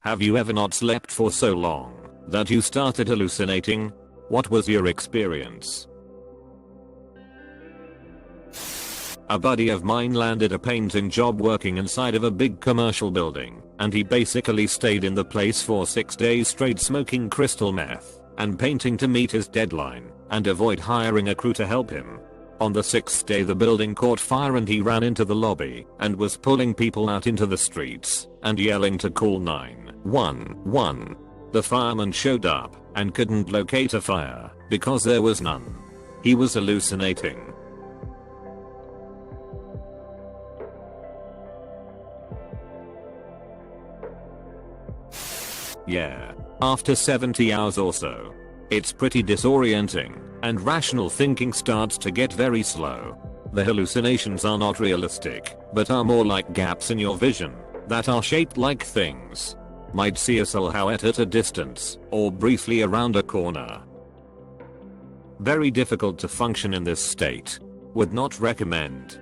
Have you ever not slept for so long that you started hallucinating? What was your experience? A buddy of mine landed a painting job working inside of a big commercial building, and he basically stayed in the place for 6 days straight smoking crystal meth and painting to meet his deadline and avoid hiring a crew to help him. On the 6th day the building caught fire and he ran into the lobby and was pulling people out into the streets and yelling to call 911. The fireman showed up and couldn't locate a fire because there was none. He was hallucinating. Yeah. After 70 hours or so. It's pretty disorienting, and rational thinking starts to get very slow. The hallucinations are not realistic, but are more like gaps in your vision that are shaped like things. Might see a silhouette at a distance, or briefly around a corner. Very difficult to function in this state. Would not recommend.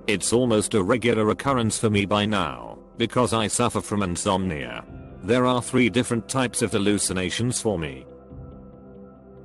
It's almost a regular occurrence for me by now, because I suffer from insomnia. There are 3 different types of hallucinations for me.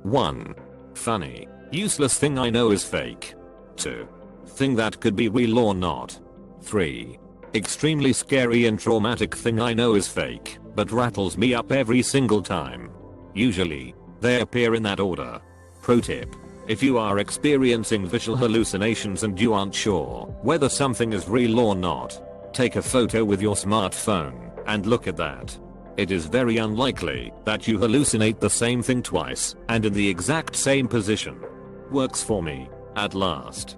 1. Funny, useless thing I know is fake. 2. Thing that could be real or not. 3. Extremely scary and traumatic thing I know is fake, but rattles me up every single time. Usually, they appear in that order. Pro tip. If you are experiencing visual hallucinations and you aren't sure whether something is real or not, take a photo with your smartphone and look at that. It is very unlikely that you hallucinate the same thing twice and in the exact same position. Works for me, at last.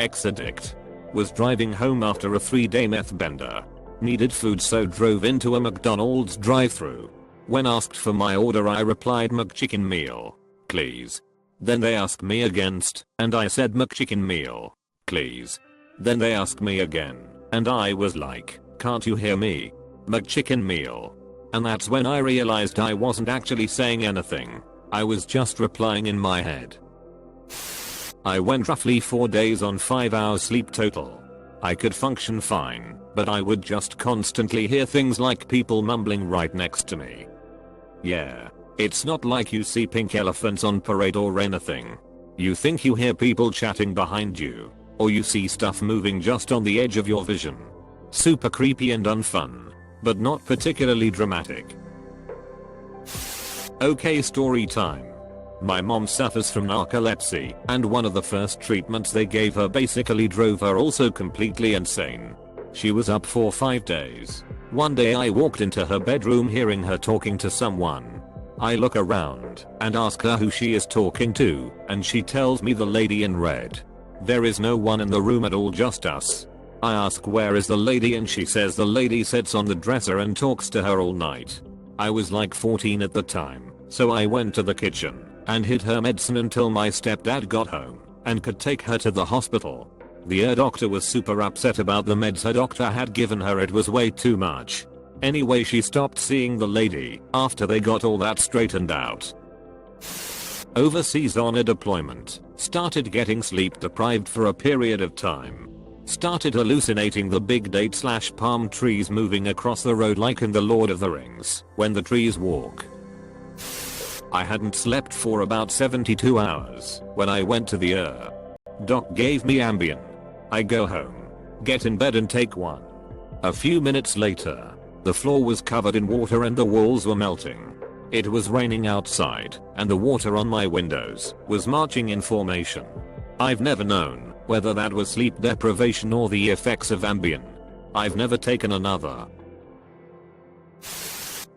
Ex-addict. Was driving home after a 3-day meth bender. Needed food so drove into a McDonald's drive-thru. When asked for my order I replied McChicken meal, please. Then they asked me against, and I said McChicken meal, please. Then they asked me again, and I was like, can't you hear me? McChicken meal. And that's when I realized I wasn't actually saying anything. I was just replying in my head. I went roughly 4 days on 5 hours sleep total. I could function fine, but I would just constantly hear things like people mumbling right next to me. Yeah, it's not like you see pink elephants on parade or anything. You think you hear people chatting behind you, or you see stuff moving just on the edge of your vision. Super creepy and unfun, but not particularly dramatic. Okay, story time. My mom suffers from narcolepsy, and one of the first treatments they gave her basically drove her also completely insane. She was up for 5 days. One day I walked into her bedroom hearing her talking to someone. I look around and ask her who she is talking to, and she tells me the lady in red. There is no one in the room at all, just us. I ask where is the lady and she says the lady sits on the dresser and talks to her all night. I was like 14 at the time, so I went to the kitchen and hid her medicine until my stepdad got home and could take her to the hospital. The doctor was super upset about the meds her doctor had given her, it was way too much. Anyway, she stopped seeing the lady after they got all that straightened out. Overseas on a deployment, started getting sleep deprived for a period of time. Started hallucinating the big date/palm trees moving across the road like in the Lord of the Rings, when the trees walk. I hadn't slept for about 72 hours when I went to the doc gave me Ambien. I go home, get in bed and take one. A few minutes later, the floor was covered in water and the walls were melting. It was raining outside, and the water on my windows was marching in formation. I've never known whether that was sleep deprivation or the effects of Ambien. I've never taken another.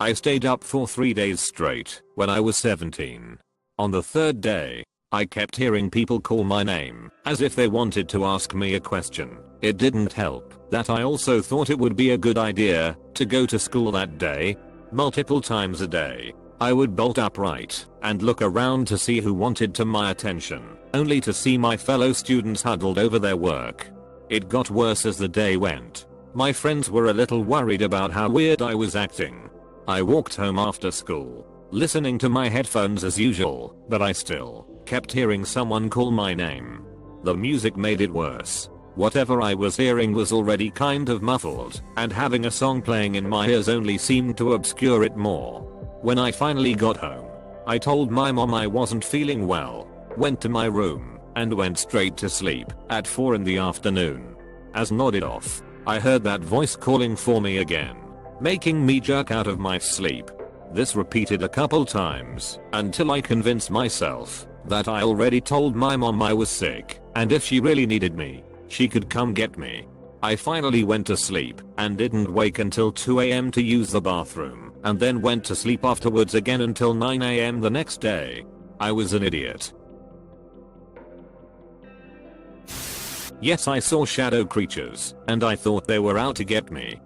I stayed up for 3 days straight when I was 17. On the 3rd day, I kept hearing people call my name as if they wanted to ask me a question. It didn't help that I also thought it would be a good idea to go to school that day. Multiple times a day, I would bolt upright and look around to see who wanted my attention, only to see my fellow students huddled over their work. It got worse as the day went. My friends were a little worried about how weird I was acting. I walked home after school, listening to my headphones as usual, but I still kept hearing someone call my name. The music made it worse. Whatever I was hearing was already kind of muffled, and having a song playing in my ears only seemed to obscure it more. When I finally got home, I told my mom I wasn't feeling well, went to my room, and went straight to sleep at 4 in the afternoon. As nodded off, I heard that voice calling for me again, making me jerk out of my sleep. This repeated a couple times until I convinced myself that I already told my mom I was sick, and if she really needed me, she could come get me. I finally went to sleep and didn't wake until 2 AM to use the bathroom, and then went to sleep afterwards again until 9 AM the next day. I was an idiot. Yes, I saw shadow creatures, and I thought they were out to get me.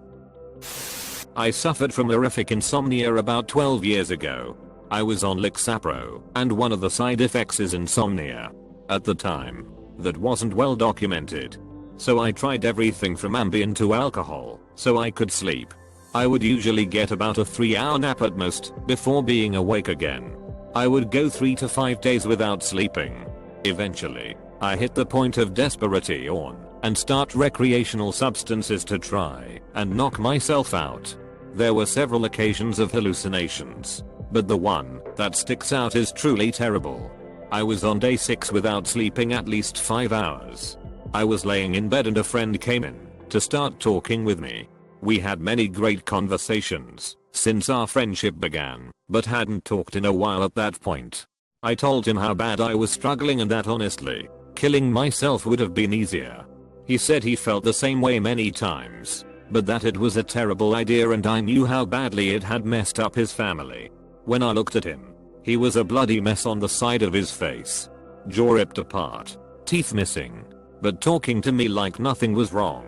I suffered from horrific insomnia about 12 years ago. I was on Lexapro, and one of the side effects is insomnia. At the time, that wasn't well documented. So I tried everything from Ambien to alcohol, so I could sleep. I would usually get about a 3-hour nap at most, before being awake again. I would go 3 to 5 days without sleeping. Eventually, I hit the point of desperation, and start recreational substances to try and knock myself out. There were several occasions of hallucinations, but the one that sticks out is truly terrible. I was on day 6 without sleeping at least 5 hours. I was laying in bed and a friend came in to start talking with me. We had many great conversations since our friendship began, but hadn't talked in a while at that point. I told him how bad I was struggling and that honestly, killing myself would have been easier. He said he felt the same way many times, but that it was a terrible idea and I knew how badly it had messed up his family. When I looked at him, he was a bloody mess on the side of his face. Jaw ripped apart, teeth missing, but talking to me like nothing was wrong.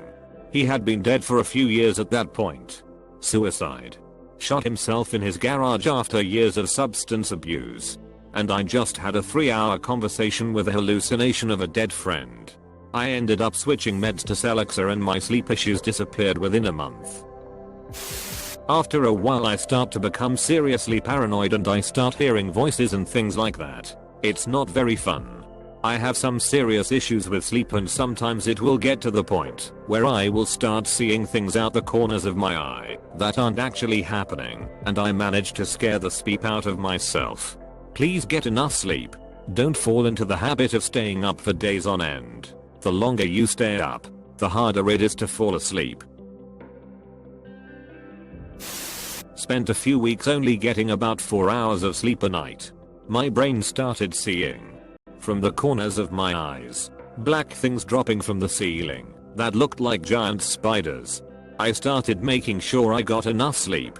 He had been dead for a few years at that point. Suicide. Shot himself in his garage after years of substance abuse. And I just had a 3-hour conversation with a hallucination of a dead friend. I ended up switching meds to Celexa and my sleep issues disappeared within a month. After a while I start to become seriously paranoid and I start hearing voices and things like that. It's not very fun. I have some serious issues with sleep and sometimes it will get to the point where I will start seeing things out the corners of my eye that aren't actually happening and I manage to scare the sleep out of myself. Please get enough sleep. Don't fall into the habit of staying up for days on end. The longer you stay up, the harder it is to fall asleep. Spent a few weeks only getting about 4 hours of sleep a night. My brain started seeing, from the corners of my eyes, black things dropping from the ceiling that looked like giant spiders. I started making sure I got enough sleep.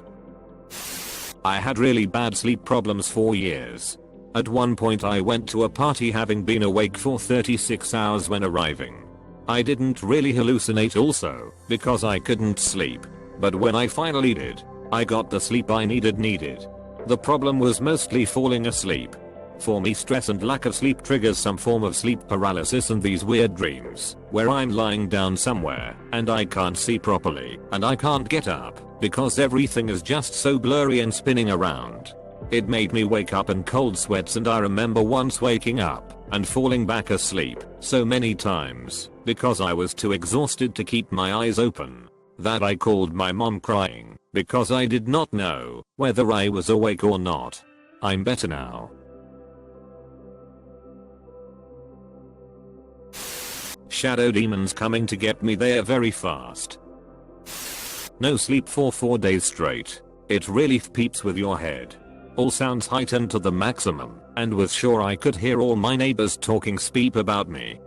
I had really bad sleep problems for years. At one point I went to a party having been awake for 36 hours when arriving. I didn't really hallucinate also, because I couldn't sleep. But when I finally did, I got the sleep I needed. The problem was mostly falling asleep. For me, stress and lack of sleep triggers some form of sleep paralysis and these weird dreams, where I'm lying down somewhere, and I can't see properly, and I can't get up, because everything is just so blurry and spinning around. It made me wake up in cold sweats and I remember once waking up and falling back asleep so many times, because I was too exhausted to keep my eyes open, that I called my mom crying, because I did not know whether I was awake or not. I'm better now. Shadow demons coming to get me, they are very fast. No sleep for 4 days straight. It really peeps with your head. All sounds heightened to the maximum, and was sure I could hear all my neighbors talking speep about me.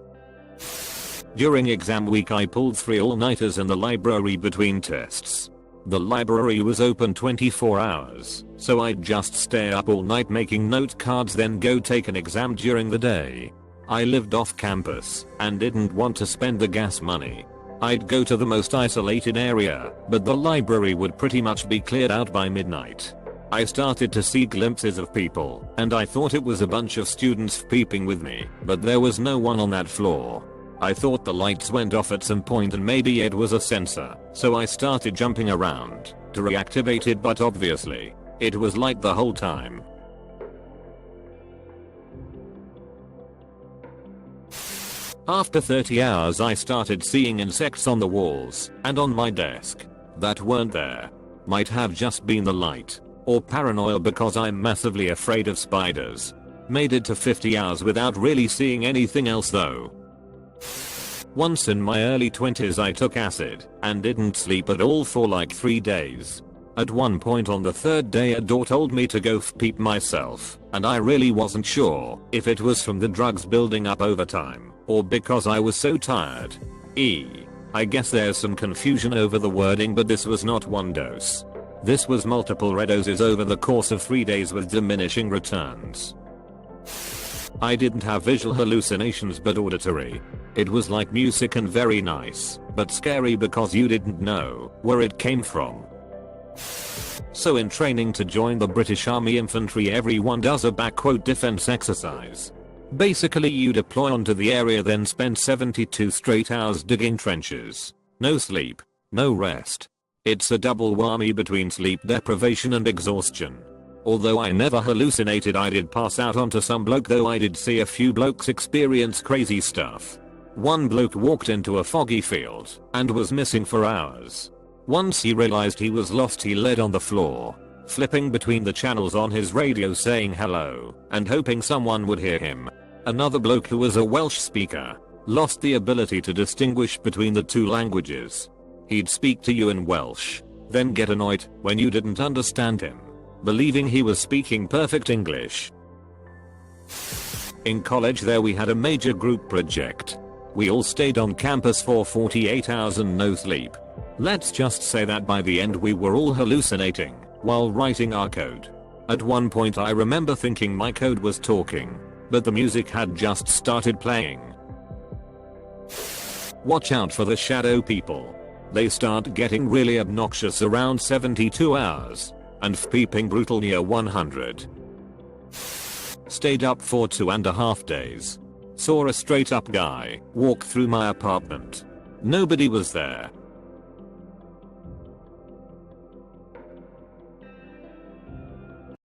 During exam week I pulled 3 all-nighters in the library between tests. The library was open 24 hours, so I'd just stay up all night making note cards then go take an exam during the day. I lived off campus and didn't want to spend the gas money. I'd go to the most isolated area, but the library would pretty much be cleared out by midnight. I started to see glimpses of people, and I thought it was a bunch of students peeping with me, but there was no one on that floor. I thought the lights went off at some point and maybe it was a sensor, so I started jumping around to reactivate it, but obviously, it was light the whole time. After 30 hours I started seeing insects on the walls and on my desk that weren't there. Might have just been the light or paranoia because I'm massively afraid of spiders. Made it to 50 hours without really seeing anything else though. Once in my early 20s I took acid and didn't sleep at all for like 3 days. At one point on the 3rd day a door told me to go peep myself, and I really wasn't sure if it was from the drugs building up over time or because I was so tired. I guess there's some confusion over the wording, but this was not one dose. This was multiple red doses over the course of 3 days with diminishing returns. I didn't have visual hallucinations but auditory. It was like music and very nice, but scary because you didn't know where it came from. So in training to join the British Army Infantry, everyone does a defense exercise. Basically you deploy onto the area, then spend 72 straight hours digging trenches. No sleep, no rest. It's a double whammy between sleep deprivation and exhaustion. Although I never hallucinated, I did pass out onto some bloke, though I did see a few blokes experience crazy stuff. One bloke walked into a foggy field and was missing for hours. Once he realized he was lost, he laid on the floor, flipping between the channels on his radio saying hello and hoping someone would hear him. Another bloke who was a Welsh speaker lost the ability to distinguish between the two languages. He'd speak to you in Welsh, then get annoyed when you didn't understand him, believing he was speaking perfect English. In college there we had a major group project. We all stayed on campus for 48 hours and no sleep. Let's just say that by the end we were all hallucinating while writing our code. At one point I remember thinking my code was talking, but the music had just started playing. Watch out for the shadow people. They start getting really obnoxious around 72 hours and peeping brutal near 100. Stayed up for 2.5 days. Saw a straight up guy walk through my apartment. Nobody was there,